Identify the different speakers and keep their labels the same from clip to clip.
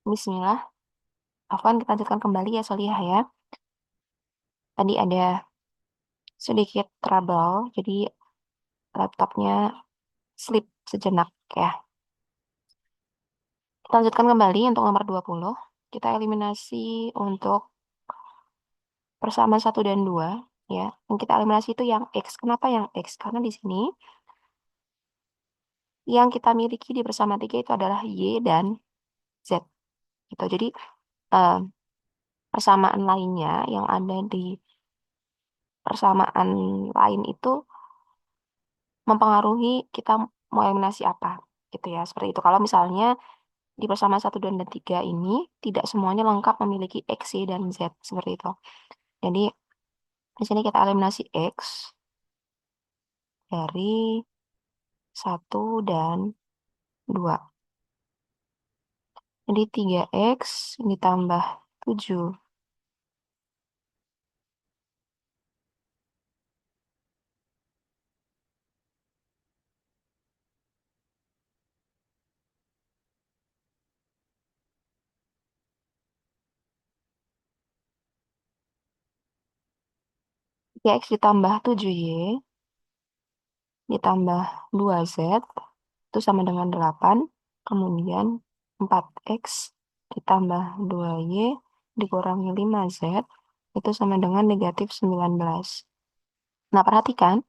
Speaker 1: Bismillah. Afwan, kita lanjutkan kembali ya Solihah ya. Tadi ada sedikit trouble, jadi laptopnya sleep sejenak ya. Kita lanjutkan kembali untuk nomor 20. Kita eliminasi untuk persamaan 1 dan 2 ya. Yang kita eliminasi itu yang X. Kenapa yang X? Karena di sini yang kita miliki di persamaan 3 itu adalah Y dan Z. Gitu. Jadi eh, persamaan lainnya yang ada di persamaan lain itu mempengaruhi kita mau eliminasi apa gitu ya. Seperti itu. Kalau misalnya di persamaan 1 dan 3 ini tidak semuanya lengkap memiliki X, Y, dan Z seperti itu. Jadi di sini kita eliminasi X dari 1 dan 2. Jadi 3X ditambah 7. 3X ditambah 7Y ditambah 2Z itu sama dengan 8. Kemudian 4X ditambah 2Y dikurangi 5Z itu sama dengan negatif 19. Nah, perhatikan,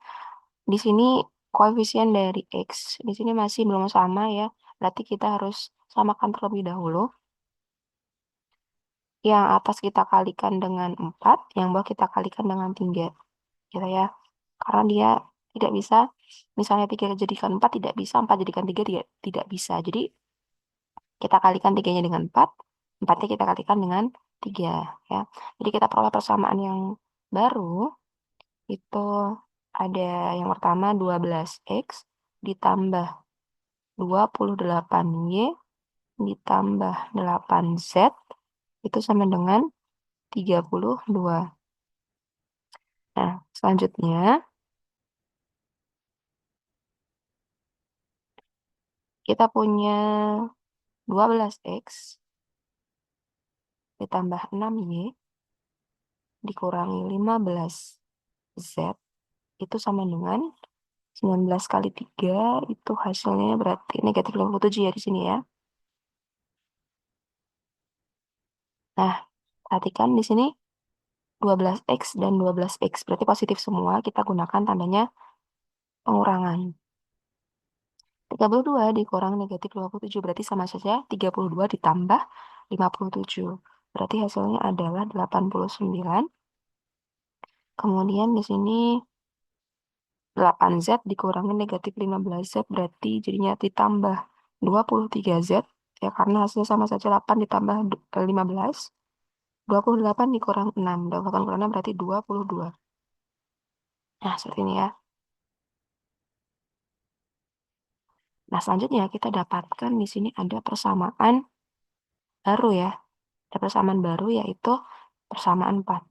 Speaker 1: di sini koefisien dari X di sini masih belum sama ya. Berarti kita harus samakan terlebih dahulu. Yang atas kita kalikan dengan 4, yang bawah kita kalikan dengan 3. Gitu ya. Karena dia tidak bisa, misalnya 3 jadikan 4 tidak bisa, 4 jadikan 3 tidak bisa. Jadi kita kalikan 3-nya dengan 4, 4-nya kita kalikan dengan 3 ya. Jadi kita peroleh persamaan yang baru itu ada yang pertama 12X ditambah 28Y ditambah 8Z itu sama dengan 32. Nah, selanjutnya kita punya 12X ditambah 6Y dikurangi 15Z itu sama dengan 19 kali 3 itu hasilnya berarti negatif 57 ya di sini ya. Nah, perhatikan di sini 12X dan 12X berarti positif semua. Kita gunakan tandanya pengurangan. 32 dikurang negatif 27 berarti sama saja 32 ditambah 57. Berarti hasilnya adalah 89. Kemudian di sini 8Z dikurangi negatif 15Z berarti jadinya ditambah 23Z ya karena hasilnya sama saja 8 ditambah 15. 28 dikurang 6. 28 kurang 6 berarti 22. Nah, seperti ini ya. Nah, selanjutnya kita dapatkan di sini ada persamaan baru ya. Ada persamaan baru yaitu persamaan 4.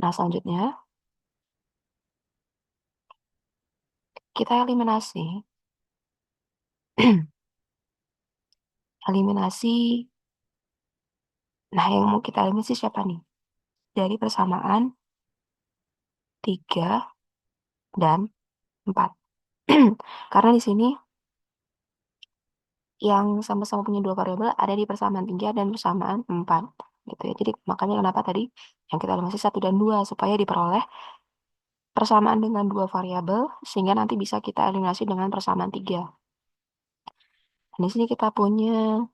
Speaker 1: Nah, selanjutnya kita eliminasi. Eliminasi. Nah, yang mau kita eliminasi siapa nih? Dari persamaan 3 dan 4. Karena di sini yang sama-sama punya dua variabel ada di persamaan 3 dan persamaan 4. Gitu ya. Jadi makanya kenapa tadi yang kita eliminasi 1 dan 2 supaya diperoleh persamaan dengan dua variabel sehingga nanti bisa kita eliminasi dengan persamaan 3. Dan di sini kita punya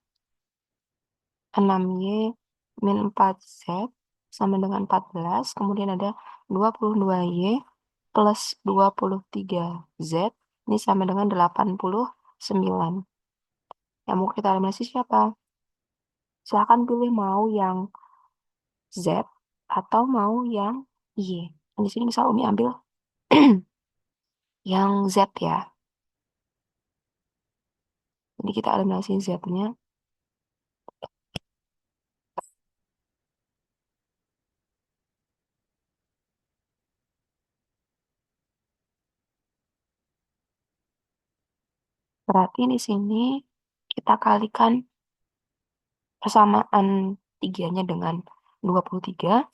Speaker 1: 6Y min 4Z sama dengan 14. Kemudian ada 22Y plus 23Z. Ini sama dengan 89. Yang mau kita eliminasi siapa? Silahkan pilih mau yang Z atau mau yang Y. Dan di sini misal Umi ambil yang Z ya. Jadi kita eliminasi Z-nya. Berarti di sini kita kalikan persamaan 3-nya dengan 23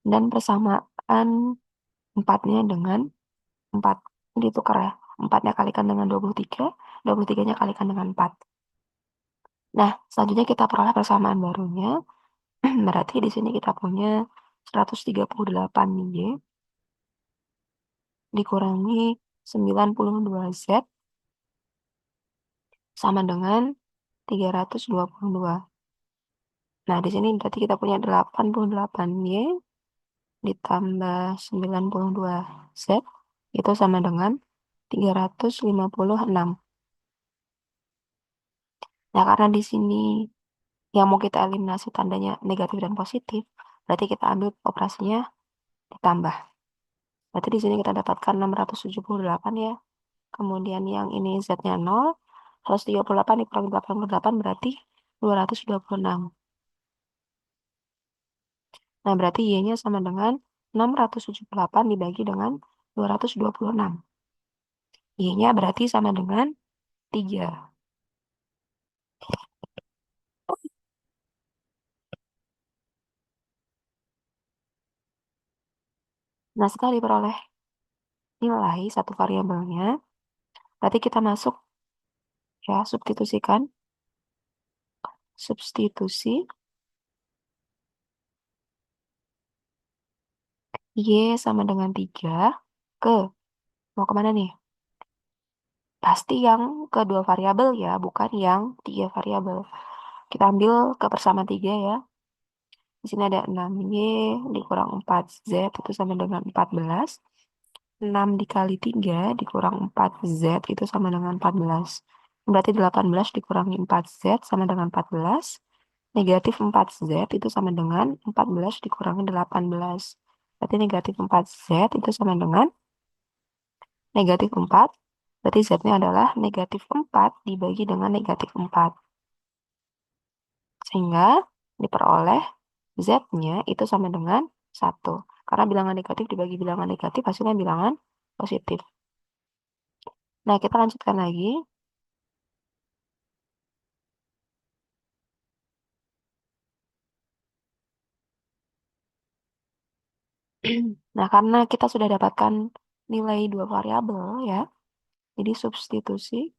Speaker 1: dan persamaan 4-nya dengan 4. Ini ditukar ya. 4-nya kalikan dengan 23, 23-nya kalikan dengan 4. Nah, selanjutnya kita peroleh persamaan barunya. Berarti di sini kita punya 138Y dikurangi 92Z sama dengan 322. Nah, di sini berarti kita punya 88Y ditambah 92Z itu sama dengan 356. Nah, karena di sini yang mau kita eliminasi tandanya negatif dan positif, berarti kita ambil operasinya ditambah. Berarti di sini kita dapatkan 678 ya. Kemudian yang ini Z-nya 0, 138 dikurangi 88 berarti 226. Nah, berarti Y-nya sama dengan 678 dibagi dengan 226. Y-nya berarti sama dengan 3. Nah, setelah diperoleh nilai satu variabelnya, berarti kita masuk ya, substitusi Y sama dengan 3 ke, mau kemana nih? Pasti yang kedua variabel ya, bukan yang 3 variabel. Kita ambil ke persamaan 3 ya. Di sini ada 6Y dikurang 4Z itu sama dengan 14. 6 dikali 3 dikurang 4Z itu sama dengan 14. Berarti 18 dikurangi 4Z sama dengan 14. Negatif 4Z itu sama dengan 14 dikurangi 18. Berarti negatif 4Z itu sama dengan negatif 4. Berarti Z-nya adalah negatif 4 dibagi dengan negatif 4. Sehingga diperoleh Z-nya itu sama dengan 1. Karena bilangan negatif dibagi bilangan negatif hasilnya bilangan positif. Nah, kita lanjutkan lagi. Nah, karena kita sudah dapatkan nilai dua variabel ya, jadi substitusi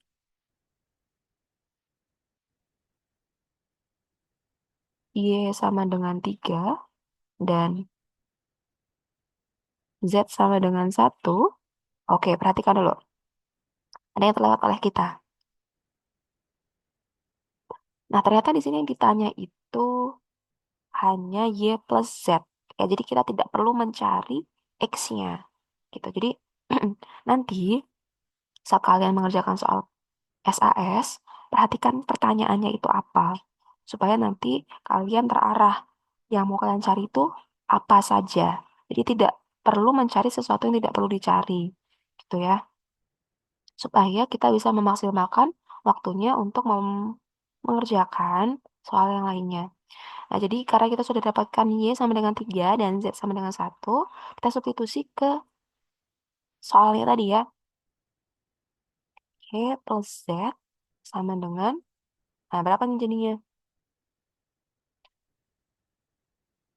Speaker 1: Y sama dengan 3 dan Z sama dengan 1. Oke, perhatikan dulu. Ada yang terlewat oleh kita. Nah, ternyata di sini yang ditanya itu hanya Y plus Z. Ya, jadi kita tidak perlu mencari X-nya. Gitu. Jadi, nanti saat kalian mengerjakan soal SAS, perhatikan pertanyaannya itu apa. Supaya nanti kalian terarah. Yang mau kalian cari itu apa saja. Jadi tidak perlu mencari sesuatu yang tidak perlu dicari. Gitu ya. Supaya kita bisa memaksimalkan waktunya untuk mengerjakan soal yang lainnya. Nah, jadi karena kita sudah dapatkan Y sama dengan 3 dan Z sama dengan 1, kita substitusi ke soalnya tadi ya. Y plus Z sama dengan, nah berapa nih jadinya?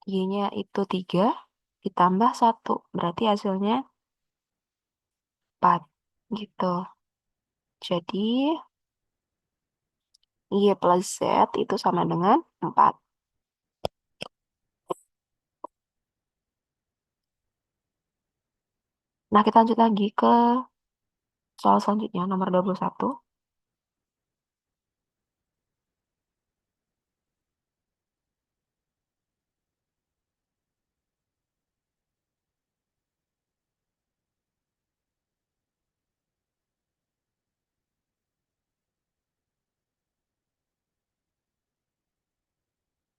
Speaker 1: Y-nya itu 3 ditambah 1. Berarti hasilnya 4. Gitu. Jadi, Y plus Z itu sama dengan 4. Nah, kita lanjut lagi ke soal selanjutnya, nomor 21.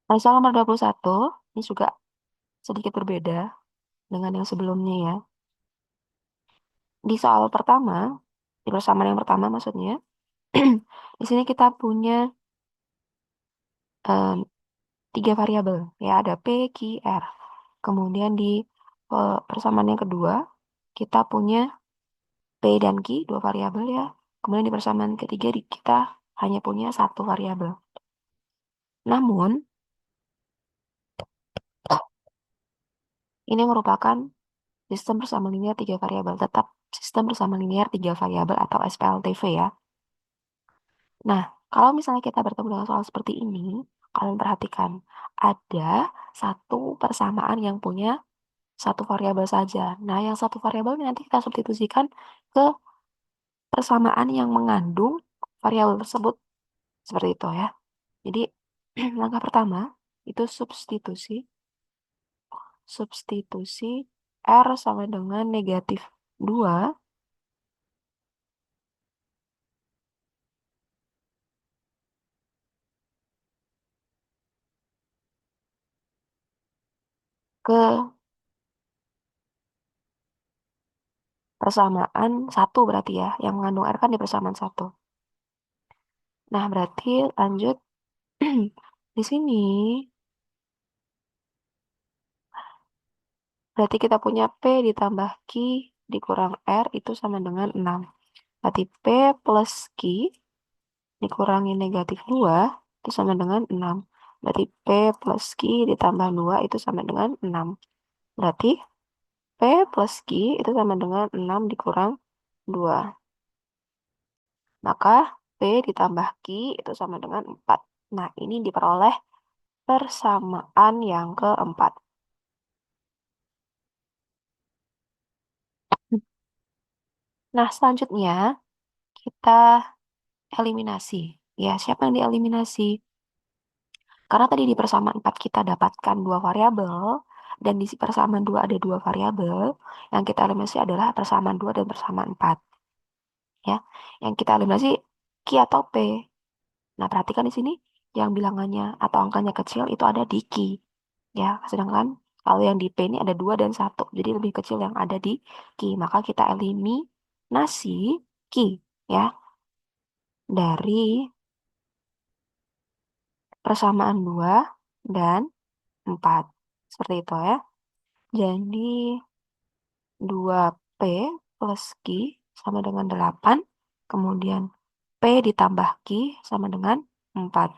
Speaker 1: Nah, soal nomor 21, ini juga sedikit berbeda dengan yang sebelumnya ya. Di soal pertama, di persamaan yang pertama maksudnya, di sini kita punya em, 3 variabel, ya ada P, Q, R. Kemudian di persamaan yang kedua, kita punya P dan Q, 2 variabel ya. Kemudian di persamaan ketiga kita hanya punya satu variabel. Namun, ini merupakan sistem bersama linear tiga variabel, tetap sistem bersama linear tiga variabel atau SPLTV ya. Nah, kalau misalnya kita bertemu dengan soal seperti ini, kalian perhatikan, ada satu persamaan yang punya satu variabel saja. Nah, yang satu variabel ini nanti kita substitusikan ke persamaan yang mengandung variabel tersebut. Seperti itu ya. Jadi, langkah pertama itu substitusi. Substitusi R sama dengan negatif 2 ke persamaan 1 berarti ya. Yang mengandung R kan di persamaan 1. Nah, berarti lanjut di sini. Berarti kita punya P ditambah Q dikurang R itu sama dengan 6. Berarti P plus Q dikurangi negatif 2 itu sama dengan 6. Berarti P plus Q ditambah 2 itu sama dengan 6. Berarti P plus Q itu sama dengan 6 dikurang 2. Maka P ditambah Q itu sama dengan 4. Nah, ini diperoleh persamaan yang keempat. Nah, selanjutnya kita eliminasi. Ya, siapa yang dieliminasi? Karena tadi di persamaan 4 kita dapatkan dua variabel, dan di persamaan 2 ada dua variabel, yang kita eliminasi adalah persamaan 2 dan persamaan 4. Ya, yang kita eliminasi Q atau P. Nah, perhatikan di sini yang bilangannya atau angkanya kecil itu ada di Q. Ya, sedangkan kalau yang di P ini ada 2 dan 1. Jadi lebih kecil yang ada di Q. Maka kita eliminasi Q ya dari persamaan 2 dan 4. Seperti itu ya. Jadi 2P plus Q sama dengan 8. Kemudian P ditambah Q sama dengan 4.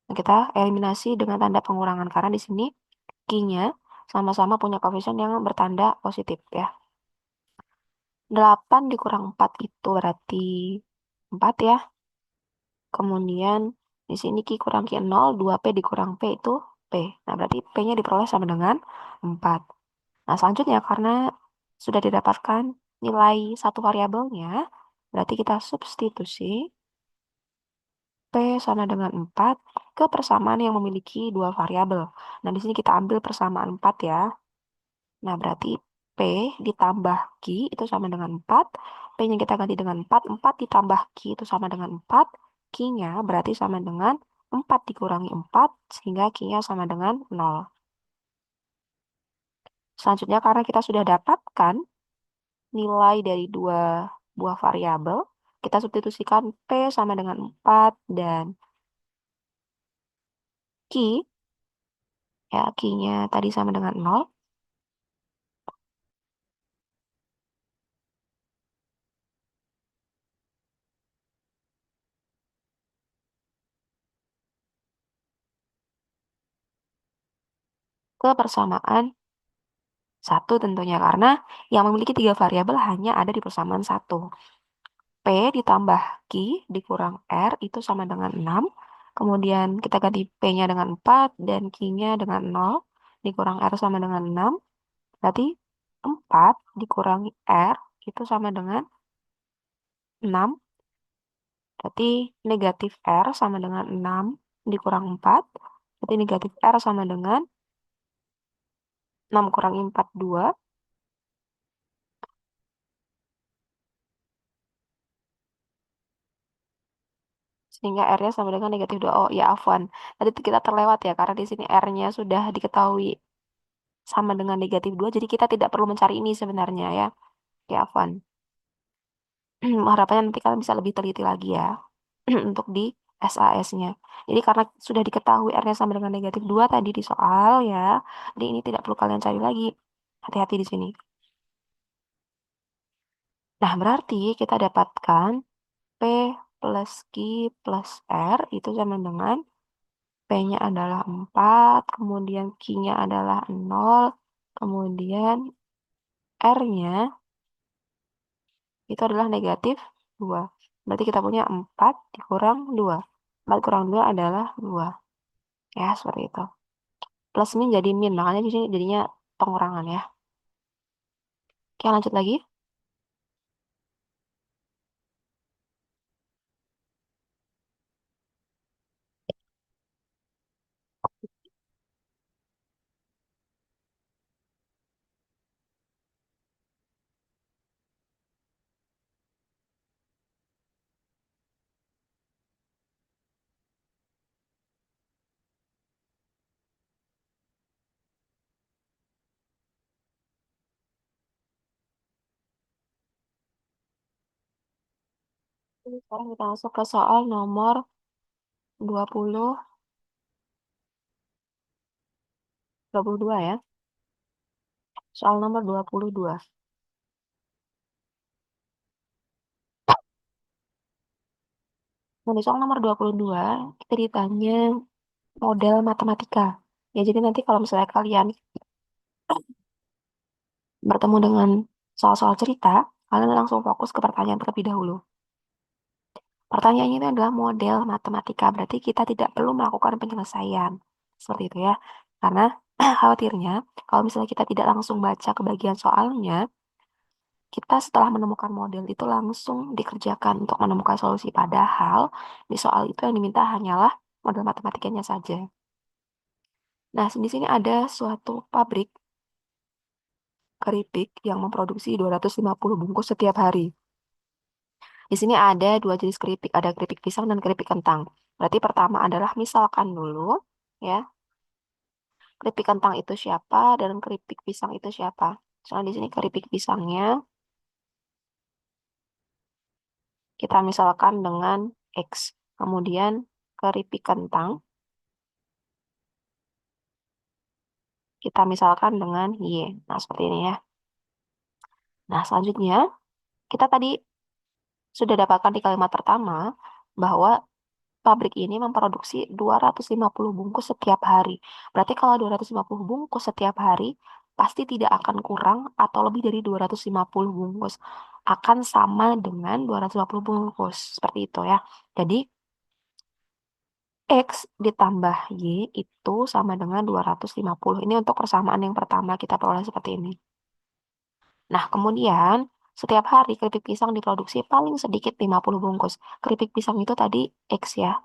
Speaker 1: Nah, kita eliminasi dengan tanda pengurangan karena di sini Q-nya sama-sama punya koefisien yang bertanda positif ya. 8 dikurang 4 itu berarti 4 ya. Kemudian di sini Q kurang Q 0, 2P dikurang P itu P. Nah, berarti P-nya diperoleh sama dengan 4. Nah, selanjutnya karena sudah didapatkan nilai satu variabelnya, berarti kita substitusi P sama dengan 4 ke persamaan yang memiliki dua variabel. Nah, di sini kita ambil persamaan 4 ya. Nah, berarti P ditambah Q itu sama dengan 4. P-nya kita ganti dengan 4. 4 ditambah Q itu sama dengan 4. Q-nya berarti sama dengan 4 dikurangi 4, sehingga Q-nya sama dengan 0. Selanjutnya, karena kita sudah dapatkan nilai dari dua buah variabel, kita substitusikan P sama dengan 4 dan Q, ya Q-nya tadi sama dengan 0, ke persamaan 1 tentunya, karena yang memiliki tiga variabel hanya ada di persamaan 1. P ditambah Q dikurang R itu sama dengan 6. Kemudian kita ganti P-nya dengan 4 dan Q-nya dengan 0. Dikurang R sama dengan 6. Berarti 4 dikurangi R itu sama dengan 6. Berarti negatif R sama dengan 6 dikurang 4. Berarti negatif R sama dengan 6 kurangi 4, 2. Sehingga R-nya sama dengan negatif 2. Oh ya, afwan. Tadi kita terlewat ya, karena di sini R-nya sudah diketahui sama dengan negatif 2. Jadi kita tidak perlu mencari ini sebenarnya ya. Ya, afwan. Harapannya nanti kalian bisa lebih teliti lagi ya. Untuk di SAS-nya. Jadi karena sudah diketahui R-nya sama dengan negatif 2 tadi di soal ya. Jadi ini tidak perlu kalian cari lagi. Hati-hati di sini. Nah, berarti kita dapatkan P plus Q plus R itu sama dengan P-nya adalah 4, kemudian Q-nya adalah 0, kemudian R-nya itu adalah negatif 2. Berarti kita punya 4 dikurang 2. 4 kurang 2 adalah 2. Ya, seperti itu. Plus min jadi min, makanya di sini jadinya pengurangan ya. Oke, lanjut lagi. Ini sekarang kita masuk ke soal nomor 22 ya. Soal nomor 22. Nah, di soal nomor 22, kita ditanya model matematika. Ya, jadi nanti kalau misalnya kalian bertemu dengan soal-soal cerita, kalian langsung fokus ke pertanyaan terlebih dahulu. Pertanyaannya itu adalah model matematika, berarti kita tidak perlu melakukan penyelesaian. Seperti itu ya. Karena khawatirnya, kalau misalnya kita tidak langsung baca ke bagian soalnya, kita setelah menemukan model itu langsung dikerjakan untuk menemukan solusi. Padahal di soal itu yang diminta hanyalah model matematikanya saja. Nah, di sini ada suatu pabrik keripik yang memproduksi 250 bungkus setiap hari. Di sini ada dua jenis keripik, ada keripik pisang dan keripik kentang. Berarti pertama adalah misalkan dulu, ya, keripik kentang itu siapa dan keripik pisang itu siapa. Soalnya di sini keripik pisangnya kita misalkan dengan X. Kemudian keripik kentang kita misalkan dengan Y. Nah, seperti ini ya. Nah, selanjutnya kita tadi sudah dapatkan di kalimat pertama bahwa pabrik ini memproduksi 250 bungkus setiap hari. Berarti kalau 250 bungkus setiap hari, pasti tidak akan kurang atau lebih dari 250 bungkus. Akan sama dengan 250 bungkus. Seperti itu ya. Jadi, X ditambah Y itu sama dengan 250. Ini untuk persamaan yang pertama kita peroleh seperti ini. Nah, kemudian setiap hari keripik pisang diproduksi paling sedikit 50 bungkus. Keripik pisang itu tadi X ya.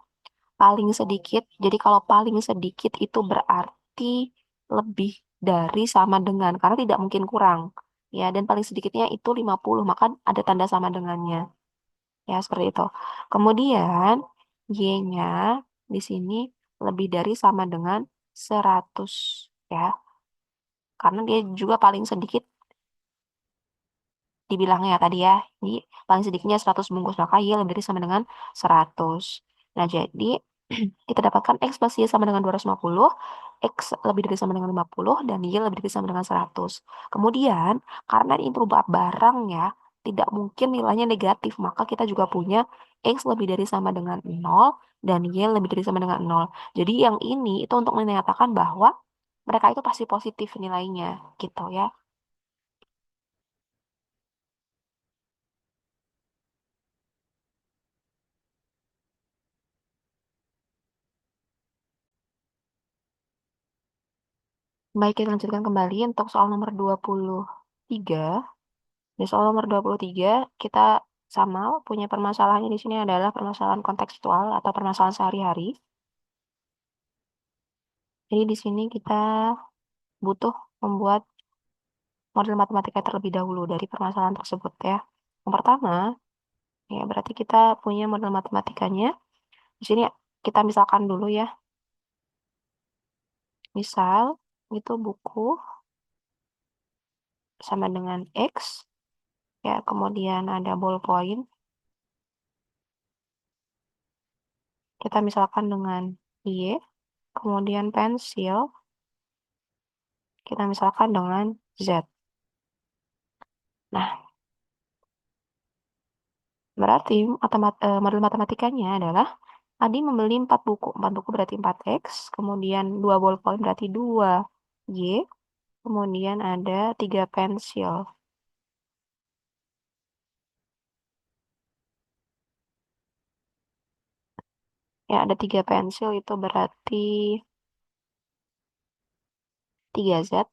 Speaker 1: Paling sedikit. Jadi kalau paling sedikit itu berarti lebih dari sama dengan. Karena tidak mungkin kurang. Ya, dan paling sedikitnya itu 50. Maka ada tanda sama dengannya. Ya, seperti itu. Kemudian Y-nya di sini lebih dari sama dengan 100. Ya, karena dia juga paling sedikit dibilangnya tadi ya. Jadi paling sedikitnya 100 bungkus. Maka Y lebih dari sama dengan 100. Nah, jadi kita dapatkan X plus Y sama dengan 250, X lebih dari sama dengan 50, dan Y lebih dari sama dengan 100. Kemudian, karena ini berupa barang ya, tidak mungkin nilainya negatif, maka kita juga punya X lebih dari sama dengan 0, dan Y lebih dari sama dengan 0. Jadi yang ini itu untuk menyatakan bahwa mereka itu pasti positif nilainya, gitu ya. Baik, kita lanjutkan kembali untuk soal nomor 23. Di soal nomor 23, kita sama punya permasalahannya di sini adalah permasalahan kontekstual atau permasalahan sehari-hari. Jadi di sini kita butuh membuat model matematika terlebih dahulu dari permasalahan tersebut ya. Yang pertama, ya berarti kita punya model matematikanya. Di sini kita misalkan dulu ya. Misal itu buku sama dengan X, ya kemudian ada ballpoint. Kita misalkan dengan Y, kemudian pensil, kita misalkan dengan Z. Nah, berarti model matematikanya adalah Adi membeli 4 buku. 4 buku berarti 4X, kemudian 2 ballpoint berarti 2Y, kemudian ada 3 pensil. Ya, ada 3 pensil itu berarti 3Z.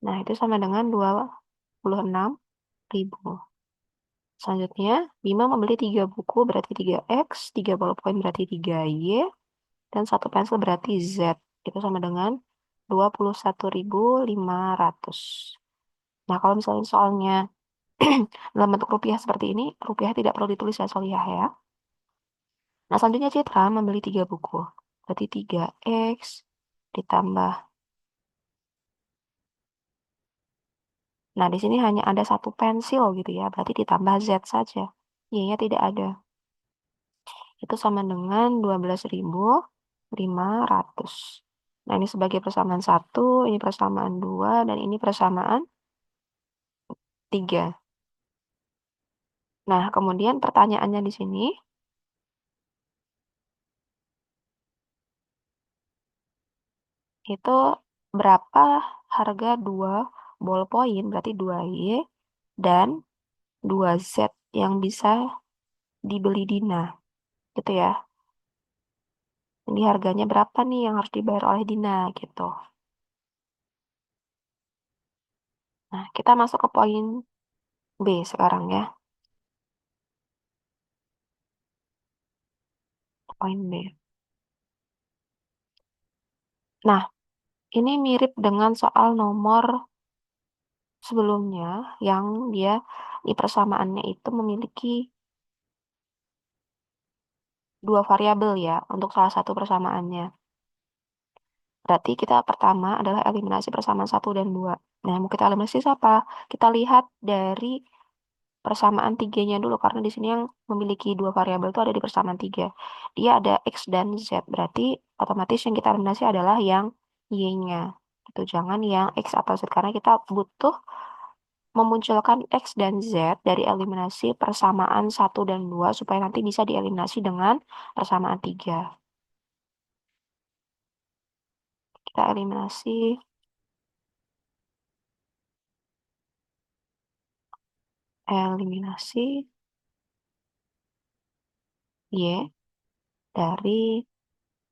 Speaker 1: Nah, itu sama dengan 26.000. Selanjutnya, Bima membeli 3 buku berarti 3X, 3 ballpoint berarti 3Y, dan 1 pensil berarti Z. Itu sama dengan 21.500. Nah, kalau misalnya soalnya dalam bentuk rupiah seperti ini, rupiah tidak perlu ditulis ya Soliah ya. Nah, selanjutnya Citra membeli 3 buku. Berarti 3X ditambah. Nah, di sini hanya ada 1 pensil gitu ya. Berarti ditambah Z saja. Y-nya tidak ada. Itu sama dengan 12.500. Nah, ini sebagai persamaan 1, ini persamaan 2, dan ini persamaan 3. Nah, kemudian pertanyaannya di sini, itu berapa harga 2 ballpoint, berarti 2Y, dan 2Z yang bisa dibeli Dina. Gitu ya. Ini harganya berapa nih yang harus dibayar oleh Dina, gitu. Nah, kita masuk ke poin B sekarang ya. Poin B. Nah, ini mirip dengan soal nomor sebelumnya yang dia di persamaannya itu memiliki 2 variabel ya untuk salah satu persamaannya. Berarti kita pertama adalah eliminasi persamaan 1 dan 2. Nah, mau kita eliminasi apa? Kita lihat dari persamaan 3-nya dulu, karena di sini yang memiliki 2 variabel itu ada di persamaan 3. Dia ada X dan Z, berarti otomatis yang kita eliminasi adalah yang Y-nya. Itu jangan yang X atau Z, karena kita butuh memunculkan X dan Z dari eliminasi persamaan 1 dan 2 supaya nanti bisa dieliminasi dengan persamaan 3. Kita eliminasi Y dari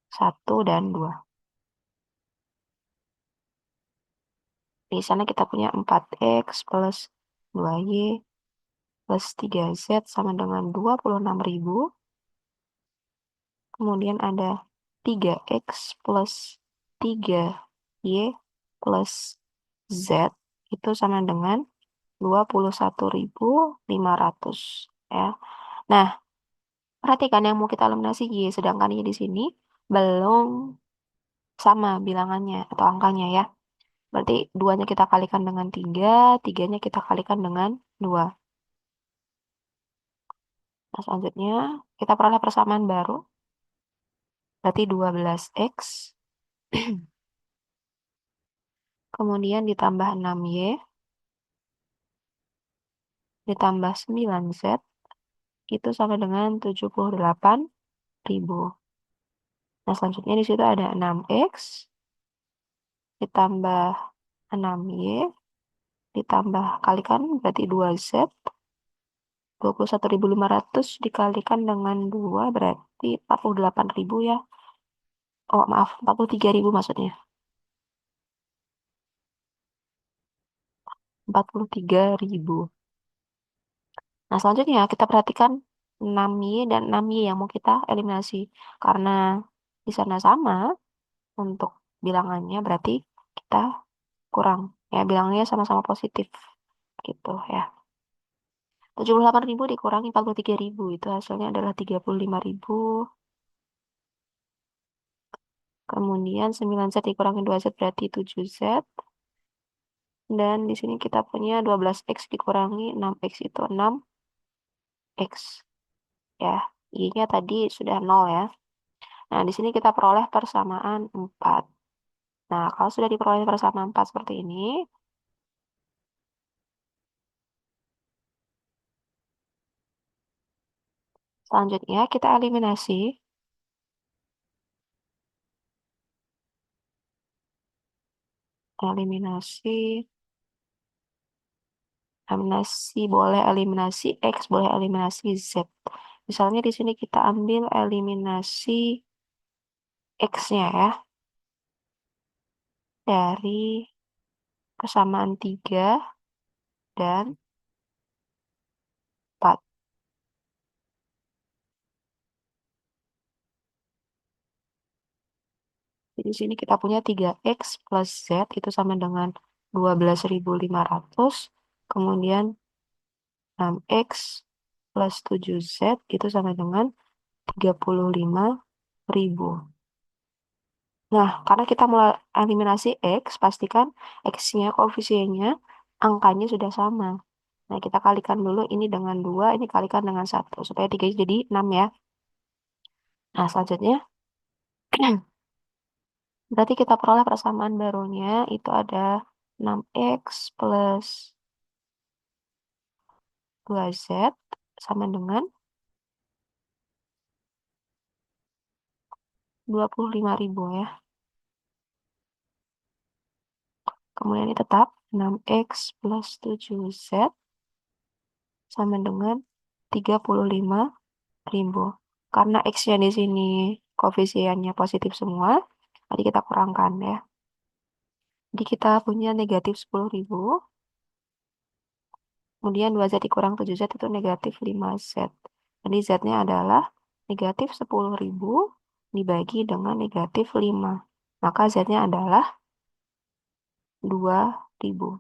Speaker 1: 1 dan 2. Di sana kita punya 4X plus 2Y plus 3Z sama dengan 26.000. Kemudian ada 3X plus 3Y plus Z itu sama dengan 21.500 ya. Nah, perhatikan yang mau kita eliminasi Y, sedangkan Y di sini belum sama bilangannya atau angkanya ya. Berarti 2-nya kita kalikan dengan 3, 3-nya kita kalikan dengan 2. Nah, selanjutnya kita peroleh persamaan baru. Berarti 12X. Kemudian ditambah 6Y. Ditambah 9Z. Itu sama dengan 78.000. Nah, selanjutnya di situ ada 6X. Ditambah 6Y. Ditambah kalikan berarti 2Z. 21.500 dikalikan dengan 2 berarti 48.000 ya. Oh, maaf, 43.000 maksudnya. 43.000. Nah, selanjutnya kita perhatikan 6Y dan 6Y yang mau kita eliminasi. Karena di sana sama untuk bilangannya, berarti kita kurang. Ya, bilangannya sama-sama positif. Gitu ya. 78.000 dikurangi 43.000. Itu hasilnya adalah 35.000. Kemudian 9Z dikurangi 2Z berarti 7Z. Dan di sini kita punya 12X dikurangi 6X itu 6X. Ya, Y-nya tadi sudah 0 ya. Nah, di sini kita peroleh persamaan 4. Nah, kalau sudah diperoleh persamaan 4 seperti ini, Selanjutnya kita eliminasi. Eliminasi. Eliminasi boleh eliminasi X, boleh eliminasi Z. Misalnya di sini kita ambil eliminasi X-nya ya. Dari persamaan 3 dan 4. Di sini kita punya 3X plus Z itu sama dengan 12.500. Kemudian 6X plus 7Z itu sama dengan 35.000. Nah, karena kita mulai eliminasi X, pastikan X-nya, koefisiennya, angkanya sudah sama. Nah, kita kalikan dulu ini dengan 2, ini kalikan dengan 1, supaya 3 jadi 6 ya. Nah, selanjutnya, berarti kita peroleh persamaan barunya, itu ada 6X plus 2Z sama dengan 25.000 ya. Kemudian ini tetap 6X plus 7Z sama dengan 35.000. Karena X-nya di sini koefisiennya positif semua, tadi kita kurangkan ya. Jadi kita punya negatif 10.000, kemudian 2Z dikurang 7Z itu negatif 5Z. Jadi Z-nya adalah negatif 10.000 dibagi dengan negatif 5. Maka Z-nya adalah 2.000.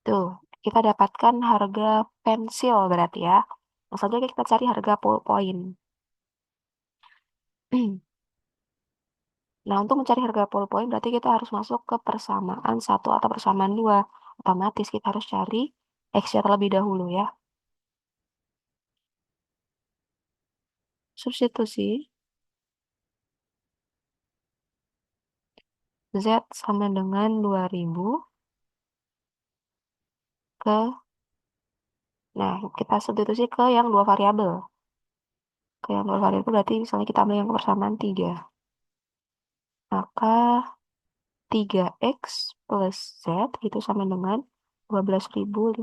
Speaker 1: Tuh, kita dapatkan harga pensil berarti ya. Langsung aja kita cari harga ballpoint. Nah, untuk mencari harga ballpoint berarti kita harus masuk ke persamaan 1 atau persamaan 2. Otomatis kita harus cari X-nya terlebih dahulu ya. Substitusi Z sama dengan 2000 ke, nah kita substitusi ke yang dua variabel. Ke yang dua variabel berarti misalnya kita ambil yang persamaan 3. Maka 3X plus Z itu sama dengan 12.500.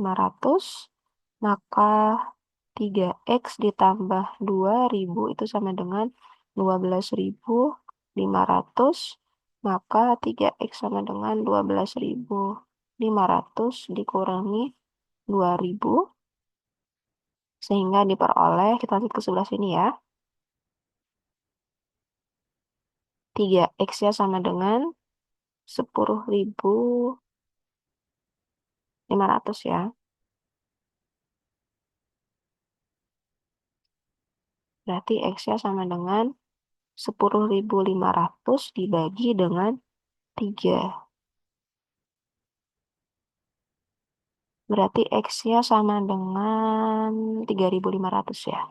Speaker 1: Maka 3X ditambah 2.000 itu sama dengan 12.500. Maka 3X sama dengan 12.500 dikurangi 2.000. Sehingga diperoleh, kita lanjut ke sebelah sini ya. 3X-nya sama dengan 10.500 ya. Berarti X-nya sama dengan 10.500 dibagi dengan 3. Berarti X-nya sama dengan 3.500 ya.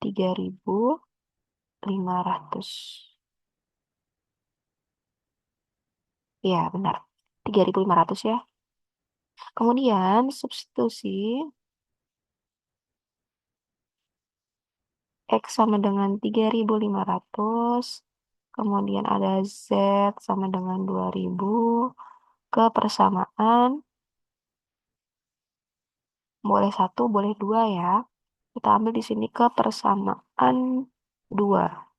Speaker 1: 3.500. Ya, benar. 3.500 ya. Kemudian substitusi X sama dengan 3.500. Kemudian ada Z sama dengan 2.000 ke persamaan. Boleh 1, boleh 2 ya. Kita ambil di sini ke persamaan 2.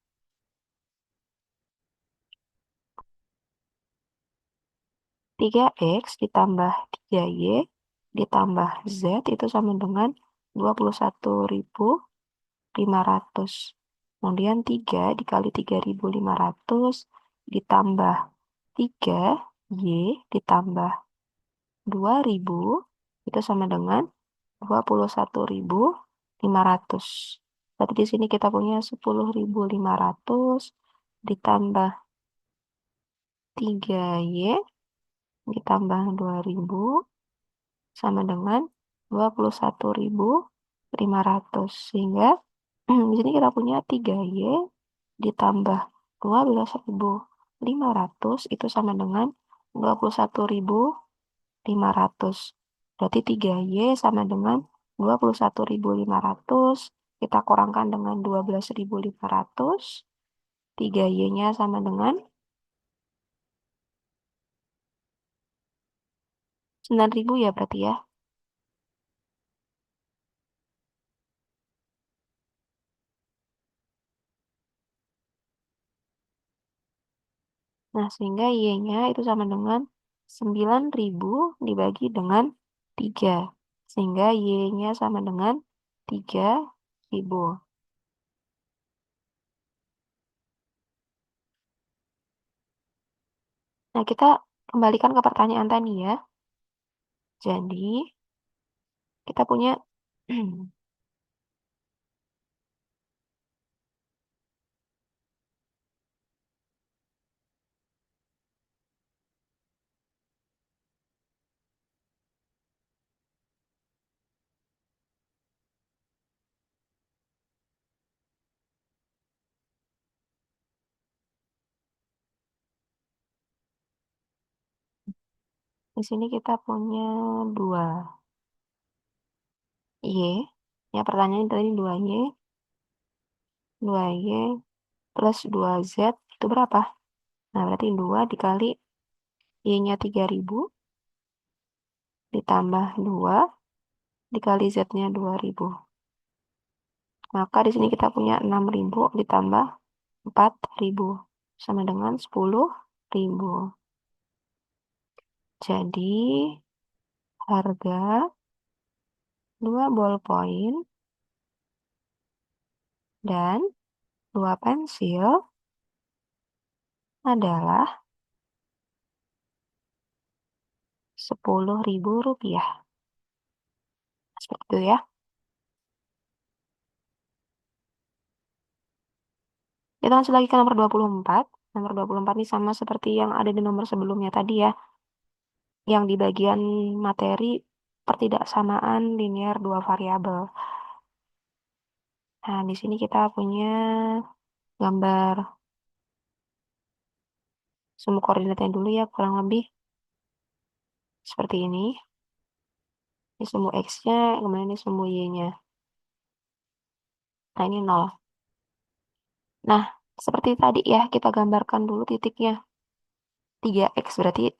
Speaker 1: 3X ditambah 3Y ditambah Z itu sama dengan 21.500. Kemudian 3 dikali 3.500 ditambah 3Y ditambah 2.000 itu sama dengan 21.500. Berarti di sini kita punya 10.500 ditambah 3Y ditambah 2.000 sama dengan 21.500. Sehingga di sini kita punya 3Y ditambah 12.500 itu sama dengan 21.500. Berarti 3Y sama dengan 21.500 kita kurangkan dengan 12.500, 3Y-nya sama dengan 9.000 ya berarti ya. Nah, sehingga Y-nya itu sama dengan 9.000 dibagi dengan 3. Sehingga Y-nya sama dengan 3.000. Nah, kita kembalikan ke pertanyaan tadi ya. Jadi, kita punya di sini kita punya 2 Y. Ya, pertanyaan tadi 2Y, 2Y plus 2Z itu berapa? Nah, berarti 2 dikali Y-nya 3.000 ditambah 2 dikali Z-nya 2.000. Maka di sini kita punya 6.000 ditambah 4.000 sama dengan 10.000. Jadi harga 2 ballpoint dan 2 pensil adalah Rp10.000. Seperti itu ya. Kita langsung lagi ke nomor 24. Nomor 24 ini sama seperti yang ada di nomor sebelumnya tadi ya. Yang di bagian materi pertidaksamaan linear dua variabel. Nah, di sini kita punya gambar sumbu koordinatnya dulu ya, kurang lebih seperti ini. Ini sumbu X-nya, kemudian ini sumbu Y-nya. Nah, ini 0. Nah, seperti tadi ya, kita gambarkan dulu titiknya. 3X berarti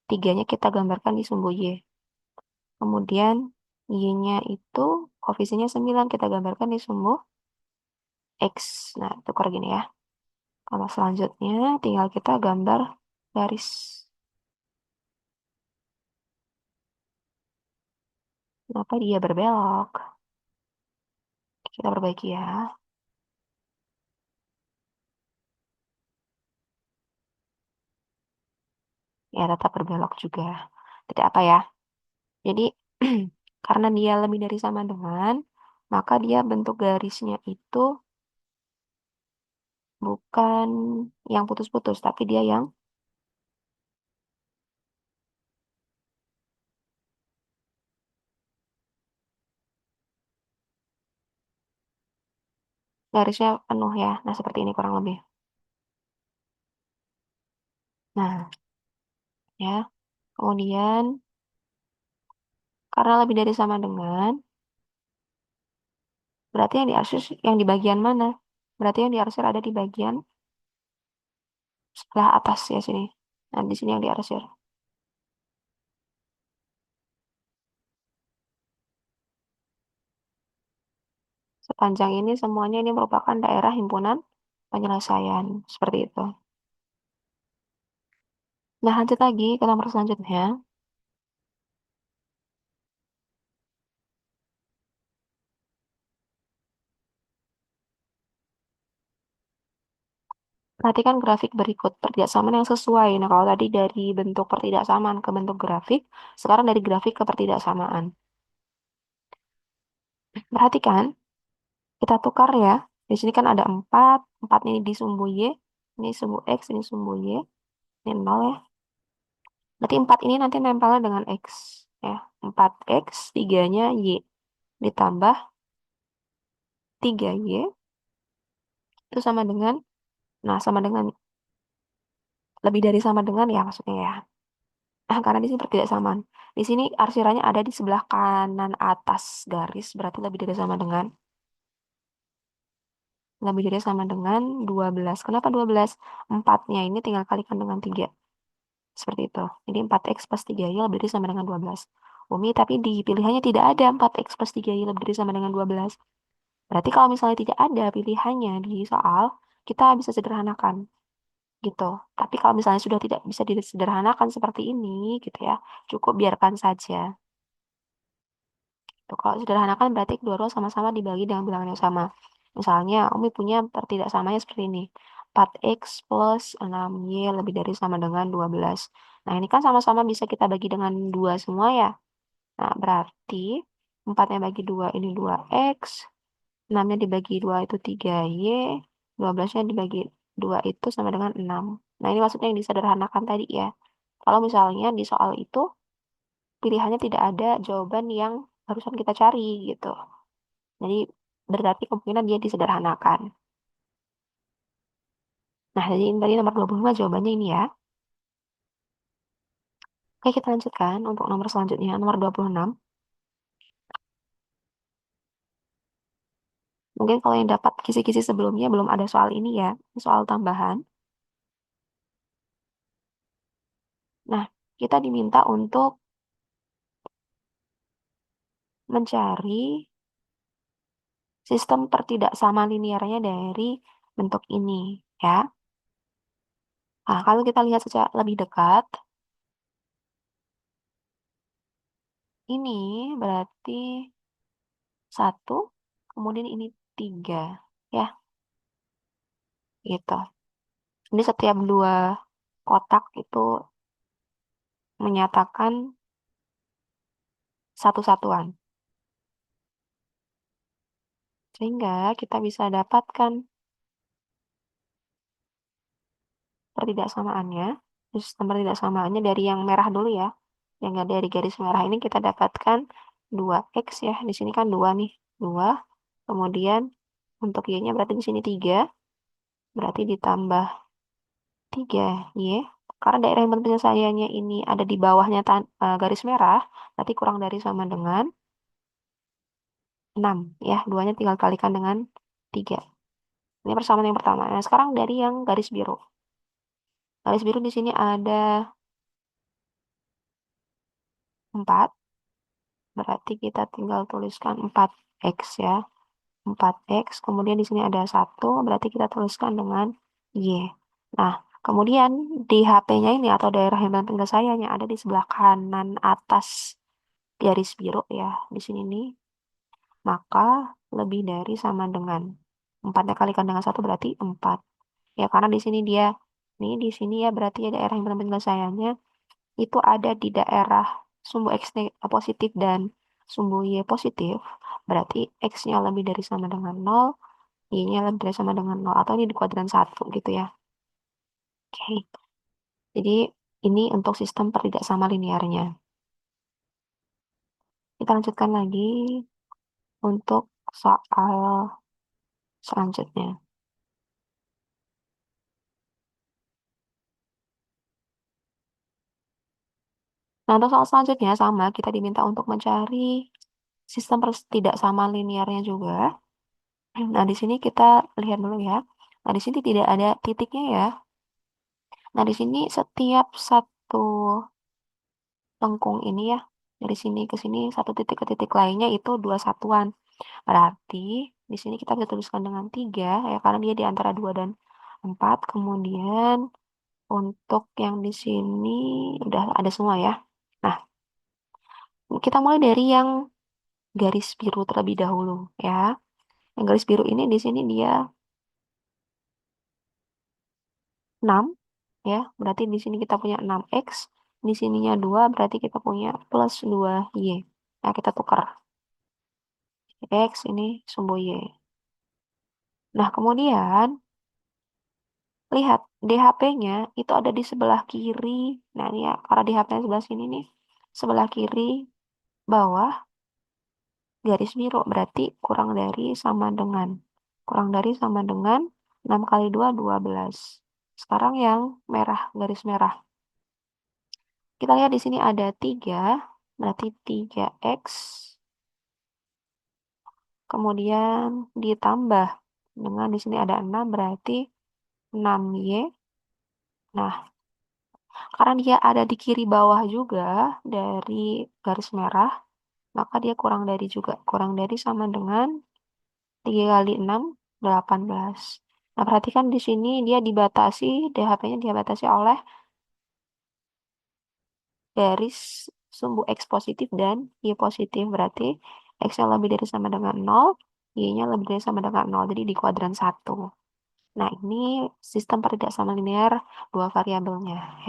Speaker 1: 3-nya kita gambarkan di sumbu Y. Kemudian Y-nya itu koefisiennya 9 kita gambarkan di sumbu X. Nah, tukar gini ya. Kalau selanjutnya tinggal kita gambar garis. Kenapa dia berbelok? Kita perbaiki ya. Ya, tetap berbelok juga. Tidak apa ya. Jadi, karena dia lebih dari sama dengan, maka dia bentuk garisnya itu bukan yang putus-putus, tapi dia yang garisnya penuh ya. Nah, seperti ini kurang lebih. Nah, ya. Kemudian, karena lebih dari sama dengan, berarti yang diarsir yang di bagian mana? Berarti yang diarsir ada di bagian sebelah atas ya sini. Nah, di sini yang diarsir. Sepanjang ini semuanya ini merupakan daerah himpunan penyelesaian. Seperti itu. Nah, lanjut lagi ke nomor selanjutnya. Perhatikan grafik berikut pertidaksamaan yang sesuai. Nah, kalau tadi dari bentuk pertidaksamaan ke bentuk grafik, sekarang dari grafik ke pertidaksamaan. Perhatikan, kita tukar ya. Di sini kan ada 4, 4 ini di sumbu Y, ini sumbu X, ini sumbu Y, ini 0 ya. Berarti 4 ini nanti nempelnya dengan X. Ya, 4X, 3-nya Y. Ditambah 3Y, itu sama dengan, nah sama dengan, lebih dari sama dengan ya maksudnya ya. Karena di sini pertidaksamaan. Di sini arsiranya ada di sebelah kanan atas garis, berarti lebih dari sama dengan lebih dari sama dengan 12. Kenapa 12? 4-nya ini tinggal kalikan dengan 3. Seperti itu. Jadi 4x plus 3y lebih dari sama dengan 12. Umi, tapi di pilihannya tidak ada 4x plus 3y lebih dari sama dengan 12. Berarti kalau misalnya tidak ada pilihannya di soal, kita bisa sederhanakan gitu. Tapi kalau misalnya sudah tidak bisa disederhanakan seperti ini gitu ya, cukup biarkan saja. Tuh, kalau sederhanakan berarti kedua ruas sama-sama dibagi dengan bilangan yang sama. Misalnya, Umi punya pertidaksamanya seperti ini. 4x plus 6y lebih dari sama dengan 12. Nah, ini kan sama-sama bisa kita bagi dengan 2 semua ya. Nah, berarti 4-nya bagi 2 ini 2x, 6-nya dibagi 2 itu 3y, 12-nya dibagi 2 itu sama dengan 6. Nah, ini maksudnya yang disederhanakan tadi ya. Kalau misalnya di soal itu pilihannya tidak ada jawaban yang barusan kita cari gitu. Jadi berarti kemungkinan dia disederhanakan. Nah, jadi ini tadi nomor 25 jawabannya ini ya. Oke, kita lanjutkan untuk nomor selanjutnya, nomor 26. Mungkin kalau yang dapat kisi-kisi sebelumnya belum ada soal ini ya, soal tambahan. Nah, kita diminta untuk mencari sistem pertidaksama linearnya dari bentuk ini ya. Nah, kalau kita lihat secara lebih dekat, ini berarti satu, kemudian ini tiga, ya, gitu. Jadi setiap dua kotak itu menyatakan satu satuan. Sehingga kita bisa dapatkan pertidaksamaannya. Sistem pertidaksamaannya dari yang merah dulu ya. Yang dari garis merah ini kita dapatkan 2x ya. Di sini kan 2 nih. 2. Kemudian untuk y-nya berarti di sini 3. Berarti ditambah 3y. Karena daerah yang penyelesaiannya ini ada di bawahnya garis merah. Berarti kurang dari sama dengan 6 ya. Duanya tinggal kalikan dengan 3. Ini persamaan yang pertama. Nah, sekarang dari yang garis biru. Garis biru di sini ada 4. Berarti kita tinggal tuliskan 4x ya. 4x. Kemudian di sini ada 1. Berarti kita tuliskan dengan y. Nah, kemudian di HP-nya ini atau daerah himpunan penyelesaiannya ada di sebelah kanan atas garis biru ya. Di sini nih. Maka lebih dari sama dengan 4-nya kalikan dengan 1 berarti 4. Ya, karena di sini dia, nih di sini ya berarti ya daerah himpunan penyelesaiannya itu ada di daerah sumbu X positif dan sumbu Y positif, berarti X-nya lebih dari sama dengan 0, Y-nya lebih dari sama dengan 0, atau ini di kuadran 1 gitu ya. Oke, jadi ini untuk sistem pertidaksama linearnya. Kita lanjutkan lagi untuk soal selanjutnya. Nah, untuk soal selanjutnya sama, kita diminta untuk mencari sistem pertidaksama linearnya juga. Nah, di sini kita lihat dulu ya. Nah, di sini tidak ada titiknya ya. Nah, di sini setiap satu lengkung ini ya, dari sini ke sini, satu titik ke titik lainnya itu dua satuan. Berarti di sini kita bisa tuliskan dengan 3 ya, karena dia di antara 2 dan 4. Kemudian untuk yang di sini udah ada semua ya. Nah, kita mulai dari yang garis biru terlebih dahulu ya. Yang garis biru ini di sini dia 6 ya. Berarti di sini kita punya 6x, di sininya 2 berarti kita punya plus 2y. Nah, kita tukar. X ini sumbu y. Nah, kemudian lihat DHP-nya itu ada di sebelah kiri. Nah, ini ya, karena DHP-nya sebelah sini nih. Sebelah kiri bawah garis biru berarti kurang dari sama dengan 6 kali 2 12. Sekarang yang merah, garis merah. Kita lihat di sini ada 3, berarti 3x. Kemudian ditambah dengan di sini ada 6, berarti 6y. Nah, karena dia ada di kiri bawah juga dari garis merah, maka dia kurang dari juga. Kurang dari sama dengan 3 kali 6, 18. Nah, perhatikan di sini dia dibatasi, DHP-nya dibatasi oleh garis sumbu X positif dan Y positif. Berarti X-nya lebih dari sama dengan 0, Y-nya lebih dari sama dengan 0. Jadi di kuadran 1. Nah, ini sistem pertidak sama linear dua variabelnya.